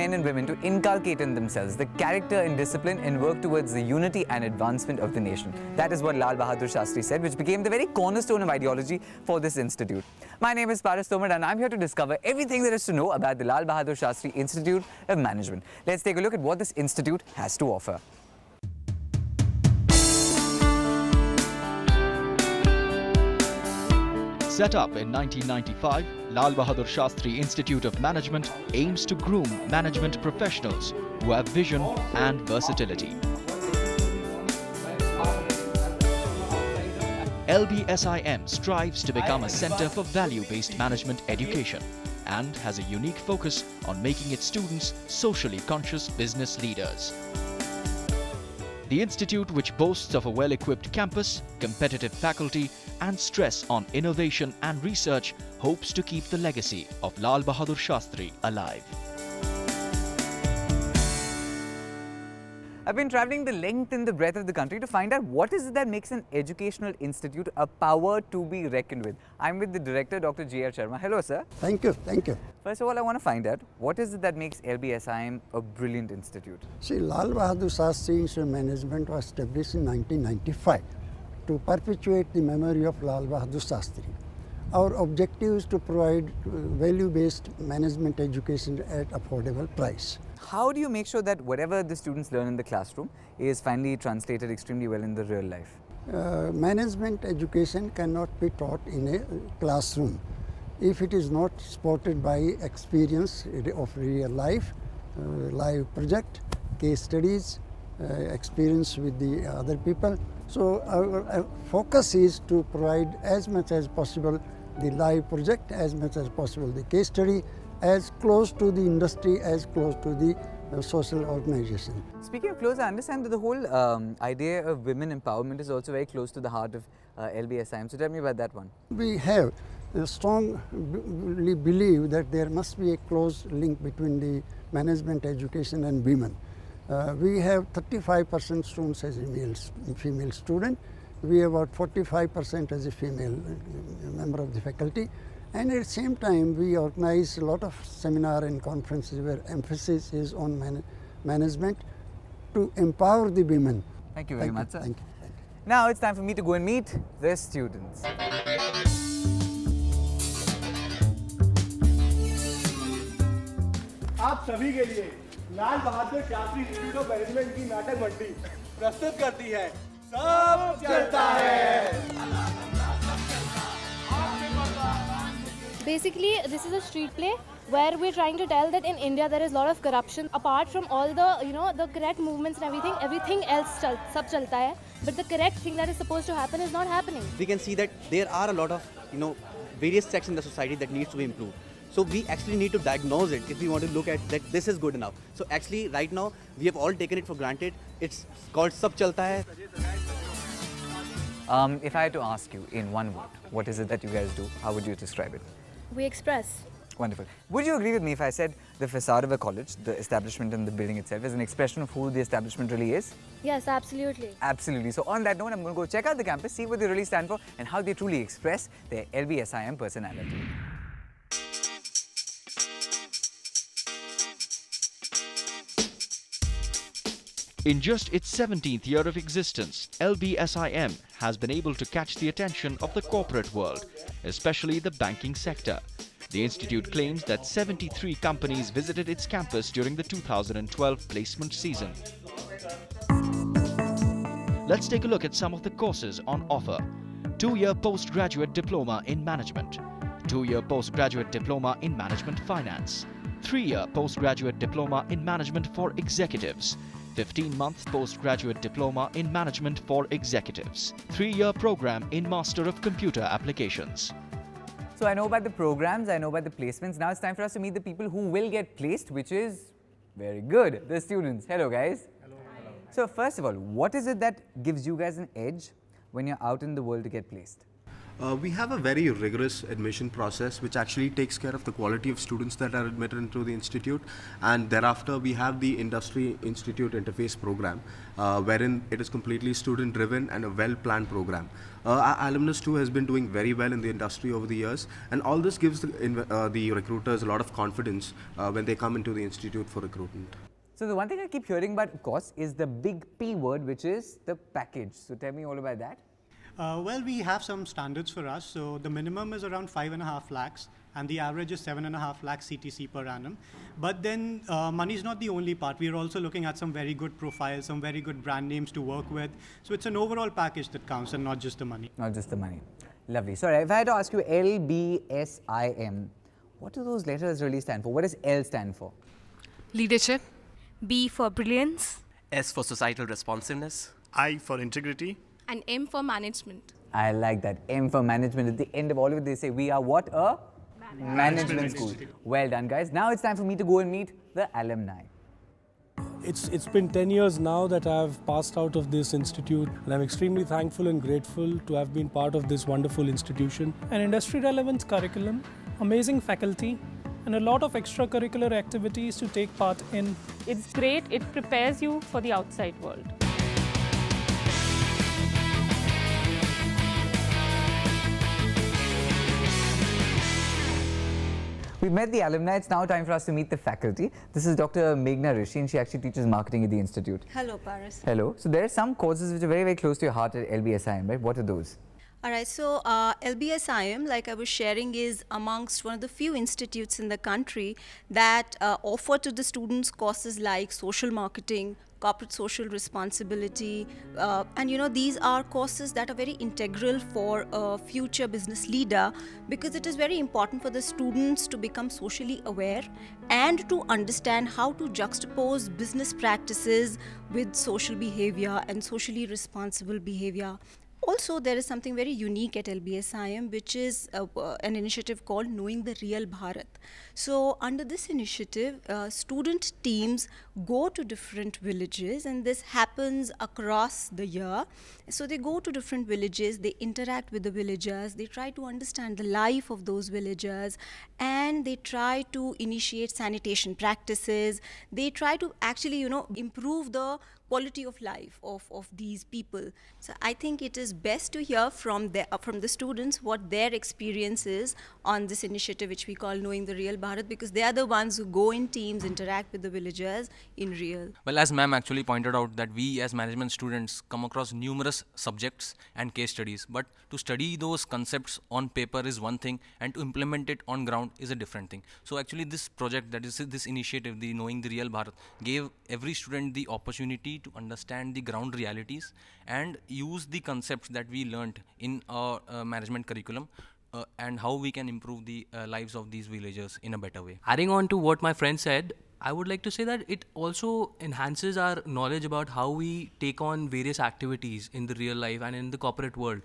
men and women to inculcate in themselves the character and discipline and work towards the unity and advancement of the nation. That is what Lal Bahadur Shastri said, which became the very cornerstone of ideology for this institute. My name is Paras Tomar and I'm here to discover everything there is to know about the Lal Bahadur Shastri Institute of Management. Let's take a look at what this institute has to offer. Set up in 1995, Lal Bahadur Shastri Institute of Management aims to groom management professionals who have vision and versatility. LBSIM strives to become a center for value-based management education and has a unique focus on making its students socially conscious business leaders. The institute, which boasts of a well-equipped campus, competitive faculty and stress on innovation and research, hopes to keep the legacy of Lal Bahadur Shastri alive. I've been travelling the length and the breadth of the country to find out what is it that makes an educational institute a power to be reckoned with. I'm with the director, Dr. G.R. Sharma. Hello, sir. Thank you, thank you. First of all, I want to find out what is it that makes LBSIM a brilliant institute? See, Lal Bahadur Shastri Institute of Management was established in 1995 to perpetuate the memory of Lal Bahadur Shastri. Our objective is to provide value-based management education at affordable price. How do you make sure that whatever the students learn in the classroom is finally translated extremely well in the real life? Management education cannot be taught in a classroom if it is not supported by experience of real life, live project, case studies, experience with the other people. So our focus is to provide as much as possible the live project, as much as possible the case study, as close to the industry, as close to the social organization. Speaking of close, I understand that the whole idea of women empowerment is also very close to the heart of LBSIM. So tell me about that one. We have strongly believe that there must be a close link between the management education and women. We have 35% students as a female student. We have about 45% as a female member of the faculty. And at the same time, we organize a lot of seminar and conferences where emphasis is on management to empower the women. Thank you very much, sir. Thank you. Now it's time for me to go and meet the students. आप सभी के लिए Lal Bahadur Shastri institute of management की नाटक मंडली प्रस्तुत करती है सब चलता है। Basically, this is a street play where we're trying to tell that in India there is a lot of corruption. Apart from all the, the correct movements and everything else sab chalta hai. But the correct thing that is supposed to happen is not happening. We can see that there are a lot of, various sections in the society that needs to be improved. So we actually need to diagnose it if we want to look at that this is good enough. So actually right now we have all taken it for granted. It's called Sab Chalta Hai. If I had to ask you in one word, what is it that you guys do? How would you describe it? We express. Wonderful. Would you agree with me if I said the facade of a college, the establishment and the building itself is an expression of who the establishment really is? Yes, absolutely. Absolutely. So on that note, I'm going to go check out the campus, see what they really stand for and how they truly express their LBSIM personality. In just its 17th year of existence, LBSIM has been able to catch the attention of the corporate world, especially the banking sector. The institute claims that 73 companies visited its campus during the 2012 placement season. Let's take a look at some of the courses on offer. 2-year postgraduate diploma in management, 2-year postgraduate diploma in management finance, 3-year postgraduate diploma in management for executives, 15-month postgraduate diploma in management for executives, 3-year program in Master of Computer Applications. So I know about the programs, I know about the placements. Now it's time for us to meet the people who will get placed, which is very good, the students. Hello guys. Hello. So first of all, what is it that gives you guys an edge when you're out in the world to get placed? We have a very rigorous admission process which actually takes care of the quality of students that are admitted into the institute, and thereafter we have the Industry Institute Interface program wherein it is completely student driven and a well planned program. Our alumnus too has been doing very well in the industry over the years, and all this gives the recruiters a lot of confidence when they come into the institute for recruitment. So the one thing I keep hearing about, of course, is the big P word, which is the package. So tell me all about that. Well, we have some standards for us. So the minimum is around 5.5 lakhs and the average is 7.5 lakhs CTC per annum. But then money is not the only part. We are also looking at some very good profiles, some very good brand names to work with. So it's an overall package that counts and not just the money. Not just the money. Lovely. So if I had to ask you LBSIM, what do those letters really stand for? What does L stand for? Leadership. B for brilliance. S for societal responsiveness. I for integrity. And M for management. I like that. M for management. At the end of all of it, they say we are what? A management school. Well done, guys. Now it's time for me to go and meet the alumni. It's been 10 years now that I've passed out of this institute, and I'm extremely thankful and grateful to have been part of this wonderful institution. An industry relevant curriculum, amazing faculty, and a lot of extracurricular activities to take part in. It's great. It prepares you for the outside world. We've met the alumni. It's now time for us to meet the faculty. This is Dr. Meghna Rishi, and she actually teaches marketing at the institute. Hello, Paris. Hello. So there are some courses which are very, very close to your heart at LBSIM, right? What are those? All right, so LBSIM, like I was sharing, is amongst one of the few institutes in the country that offer to the students courses like social marketing, corporate social responsibility, and you know, these are courses that are very integral for a future business leader, because it is very important for the students to become socially aware and to understand how to juxtapose business practices with social behavior and socially responsible behavior. Also, there is something very unique at LBSIM, which is an initiative called Knowing the Real Bharat. So, under this initiative, student teams go to different villages, and this happens across the year. So, they go to different villages, they interact with the villagers, they try to understand the life of those villagers, and they try to initiate sanitation practices. They try to actually, you know, improve the quality of life of these people. So I think it is best to hear from the students what their experience is on this initiative, which we call Knowing the Real Bharat, because they are the ones who go in teams, interact with the villagers in real. Well, as ma'am actually pointed out, that we as management students come across numerous subjects and case studies, but to study those concepts on paper is one thing, and to implement it on ground is a different thing. So actually this project, that is this initiative, the Knowing the Real Bharat, gave every student the opportunity to understand the ground realities and use the concepts that we learnt in our management curriculum and how we can improve the lives of these villagers in a better way. Adding on to what my friend said, I would like to say that it also enhances our knowledge about how we take on various activities in the real life and in the corporate world.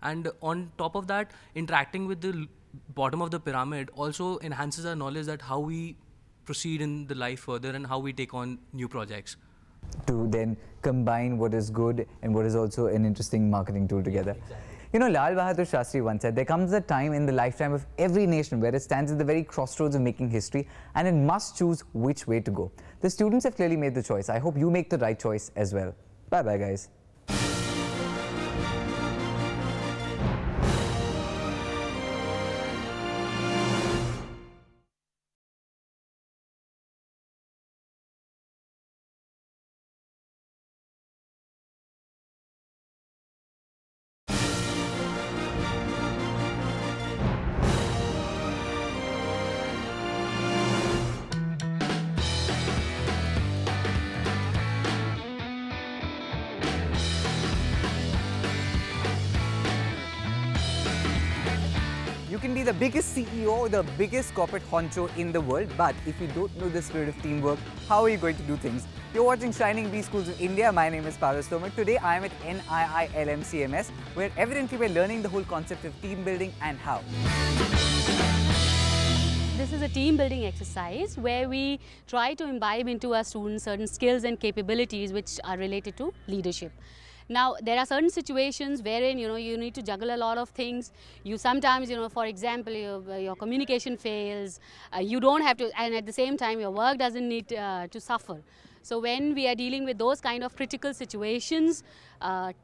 And on top of that, interacting with the bottom of the pyramid also enhances our knowledge that how we proceed in the life further and how we take on new projects. To then combine what is good and what is also an interesting marketing tool together. Exactly. You know, Lal Bahadur Shastri once said, there comes a time in the lifetime of every nation where it stands at the very crossroads of making history, and it must choose which way to go. The students have clearly made the choice. I hope you make the right choice as well. Bye-bye, guys. You can be the biggest CEO, the biggest corporate honcho in the world, but if you don't know the spirit of teamwork, how are you going to do things? You're watching Shining Bee Schools of India. My name is Paras. Today I am at NIILMCMS, where evidently we're learning the whole concept of team building and how. This is a team building exercise where we try to imbibe into our students certain skills and capabilities which are related to leadership. Now, there are certain situations wherein, you need to juggle a lot of things. You sometimes, for example, your communication fails, you don't have to, and at the same time, your work doesn't need to suffer. So when we are dealing with those kind of critical situations,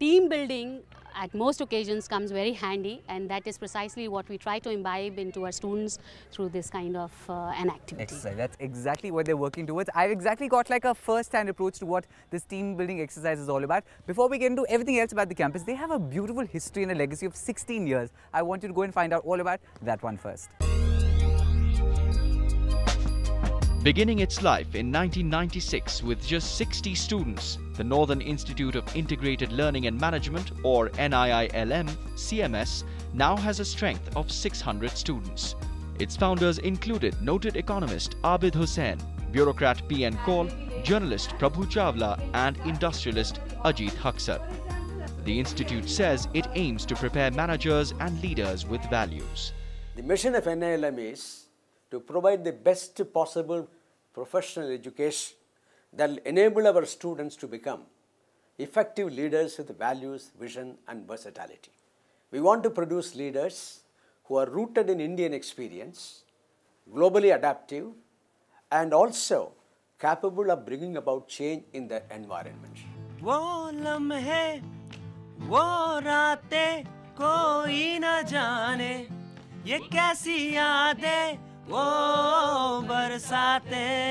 team building at most occasions comes very handy, and that is precisely what we try to imbibe into our students through this kind of an activity. Exercise. That's exactly what they're working towards. I've exactly got like a first-hand approach to what this team building exercise is all about. Before we get into everything else about the campus, they have a beautiful history and a legacy of 16 years. I want you to go and find out all about that one first. Beginning its life in 1996 with just 60 students, the Northern Institute of Integrated Learning and Management, or NIILM, CMS, now has a strength of 600 students. Its founders included noted economist Abid Hussain, bureaucrat P.N. Kaul, journalist Prabhu Chawla, and industrialist Ajit Haksar. The institute says it aims to prepare managers and leaders with values. The mission of NIILM is to provide the best possible professional education that will enable our students to become effective leaders with values, vision, and versatility. We want to produce leaders who are rooted in Indian experience, globally adaptive, and also capable of bringing about change in their environment. वो लम्हे, वो रातें कोई न जाने, ये कैसी यादें, वो बरसातें,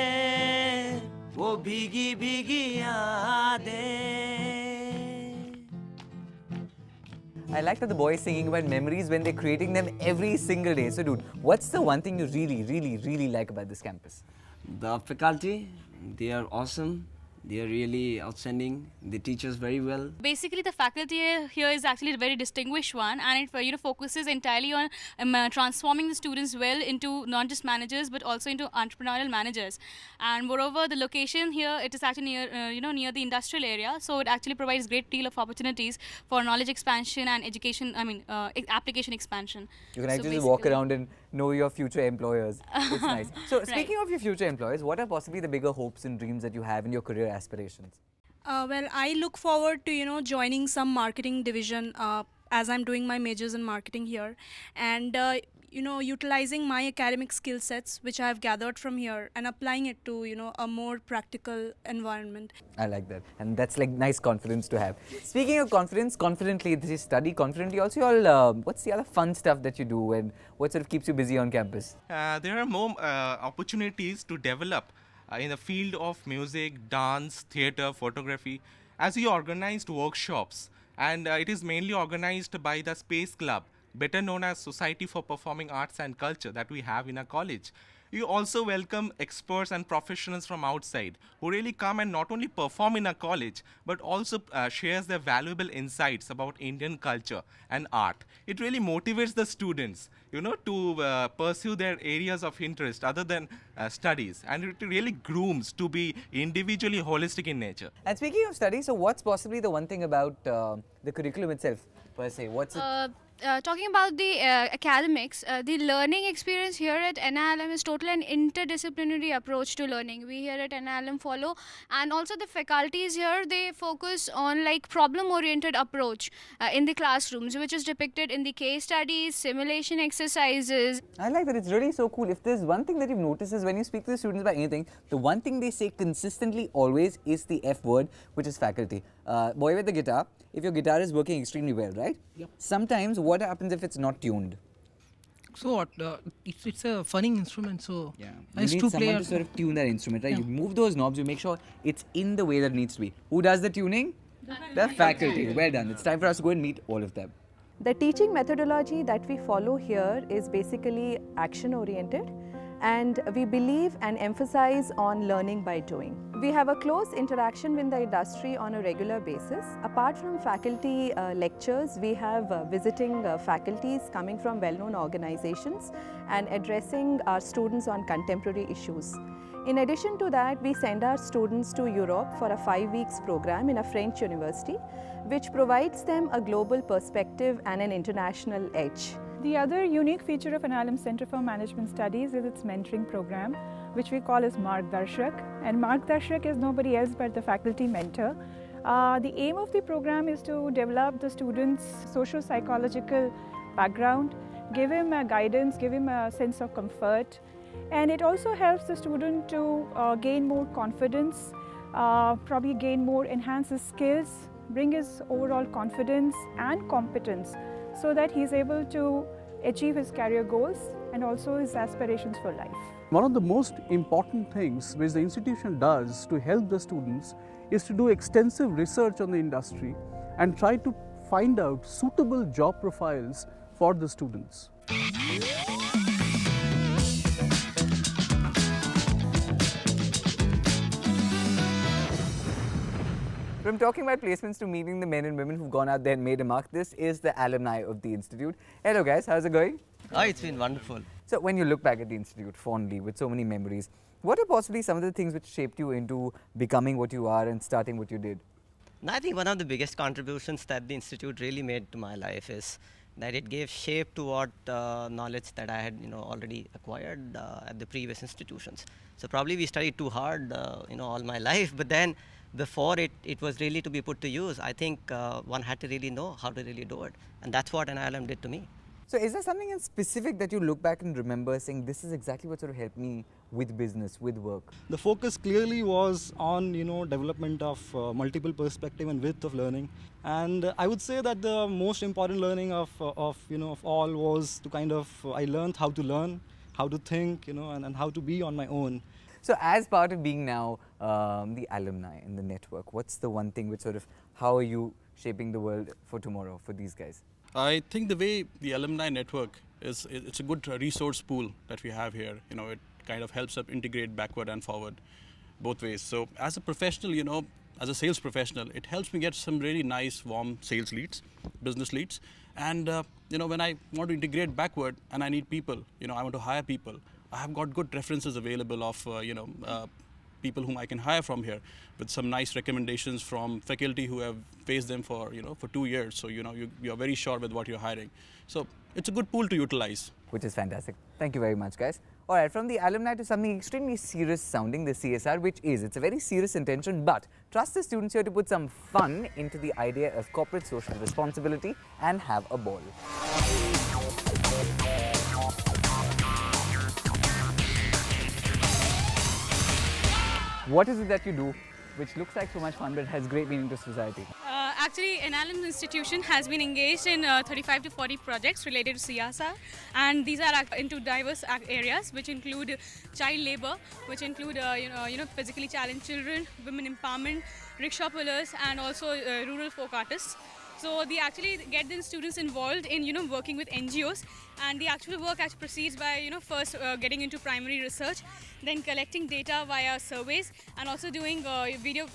वो भीगी भीगी यादें. I like that the boy is singing about memories when they're creating them every single day. So dude, what's the one thing you really like about this campus? The faculty, they are awesome. They are really outstanding. They teach us very well. Basically, the faculty here is actually a very distinguished one, and it focuses entirely on transforming the students well into not just managers but also into entrepreneurial managers. And moreover, the location here, it is actually near near the industrial area, so it actually provides great deal of opportunities for knowledge expansion and education. Application expansion. You can actually walk around and know your future employers. It's nice. So speaking of your future employers, what are possibly the bigger hopes and dreams that you have in your career aspirations? Well, I look forward to joining some marketing division as I'm doing my majors in marketing here, and utilizing my academic skill sets which I have gathered from here and applying it to a more practical environment. I like that, and that's like nice confidence to have. Speaking of confidence, confidently, this is study confidently. Also, you all, what's the other fun stuff that you do, and what sort of keeps you busy on campus? There are more opportunities to develop in the field of music, dance, theatre, photography, as we organized workshops, and it is mainly organized by the Space Club, better known as Society for Performing Arts and Culture, that we have in our college. You also welcome experts and professionals from outside who really come and not only perform in our college but also shares their valuable insights about Indian culture and art. It really motivates the students, to pursue their areas of interest other than studies, and it really grooms to be individually holistic in nature. And speaking of studies, so what's possibly the one thing about the curriculum itself per se? What's it? Talking about the academics, the learning experience here at NIILM is totally an interdisciplinary approach to learning. We here at NIILM follow, and also the faculties here, they focus on like problem-oriented approach in the classrooms, which is depicted in the case studies, simulation exercises. I like that. It's really so cool. If there's one thing that you've noticed is when you speak to the students about anything, the one thing they say consistently always is the F word, which is faculty. Boy with the guitar, if your guitar is working extremely well, right? Yep. Sometimes what happens if it's not tuned? So what? It's a funny instrument, so yeah, I you need someone to sort of tune that instrument, right? Yeah. You move those knobs, you make sure it's in the way that it needs to be. Who does the tuning? The faculty. Well done. It's time for us to go and meet all of them. The teaching methodology that we follow here is basically action-oriented, and we believe and emphasize on learning by doing. We have a close interaction with the industry on a regular basis. Apart from faculty lectures, we have visiting faculties coming from well-known organizations and addressing our students on contemporary issues. In addition to that, we send our students to Europe for a 5-week program in a French university, which provides them a global perspective and an international edge. The other unique feature of NIILM Center for Management Studies is its mentoring program, which we call as Margdarshak. And Margdarshak is nobody else but the faculty mentor. The aim of the program is to develop the student's socio-psychological background, give him a guidance, give him a sense of comfort, and it also helps the student to gain more confidence, probably gain more, enhance his skills, bring his overall confidence and competence so that he is able to achieve his career goals and also his aspirations for life. One of the most important things which the institution does to help the students is to do extensive research on the industry and try to find out suitable job profiles for the students. From talking about placements to meeting the men and women who've gone out there and made a mark, this is the alumni of the Institute. Hello guys, how's it going? Oh, it's been wonderful. So when you look back at the Institute fondly with so many memories, what are possibly some of the things which shaped you into becoming what you are and starting what you did? I think one of the biggest contributions that the Institute really made to my life is that it gave shape to what knowledge that I had already acquired at the previous institutions. So probably we studied too hard all my life, but then before it was really to be put to use. I think one had to really know how to really do it, and that's what NILM did to me. So is there something in specific that you look back and remember saying this is exactly what sort of helped me with business, with work? The focus clearly was on development of multiple perspective and width of learning, and I would say that the most important learning of all was to I learned how to learn, how to think, and how to be on my own. So as part of being now the alumni in the network, what's the one thing which how are you shaping the world for tomorrow for these guys? I think the way the alumni network is, it's a good resource pool that we have here. It kind of helps us integrate backward and forward both ways. So as a professional, as a sales professional, it helps me get some really nice, warm sales leads, business leads. And, when I want to integrate backward and I need people, I want to hire people, I have got good references available of, people whom I can hire from here with some nice recommendations from faculty who have faced them for 2 years. So, you're very sure with what you're hiring. So it's a good pool to utilize. Which is fantastic. Thank you very much, guys. All right, from the alumni to something extremely serious sounding, the CSR, it's a very serious intention, but trust the students here to put some fun into the idea of corporate social responsibility and have a ball. What is it that you do which looks like so much fun but has great meaning to society? Actually, NILM institution has been engaged in 35 to 40 projects related to CSR, and these are into diverse areas which include child labor, which include physically challenged children, women empowerment, rickshaw pullers, and also rural folk artists. So they actually get the students involved in working with NGOs, and the actual work actually proceeds by first getting into primary research, then collecting data via surveys, and also doing video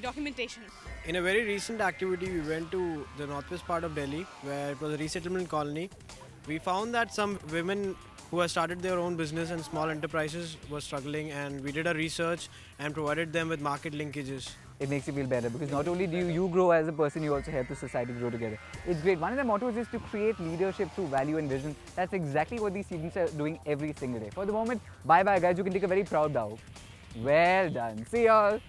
documentation. In a very recent activity, we went to the northwest part of Delhi, where it was a resettlement colony. We found that some women who had started their own business and small enterprises were struggling, and we did a research and provided them with market linkages. It makes you feel better because not only do you grow as a person, you also help the society grow together. It's great. One of the mottos is to create leadership through value and vision. That's exactly what these students are doing every single day. For the moment, bye-bye guys, you can take a very proud bow. Well done. See y'all.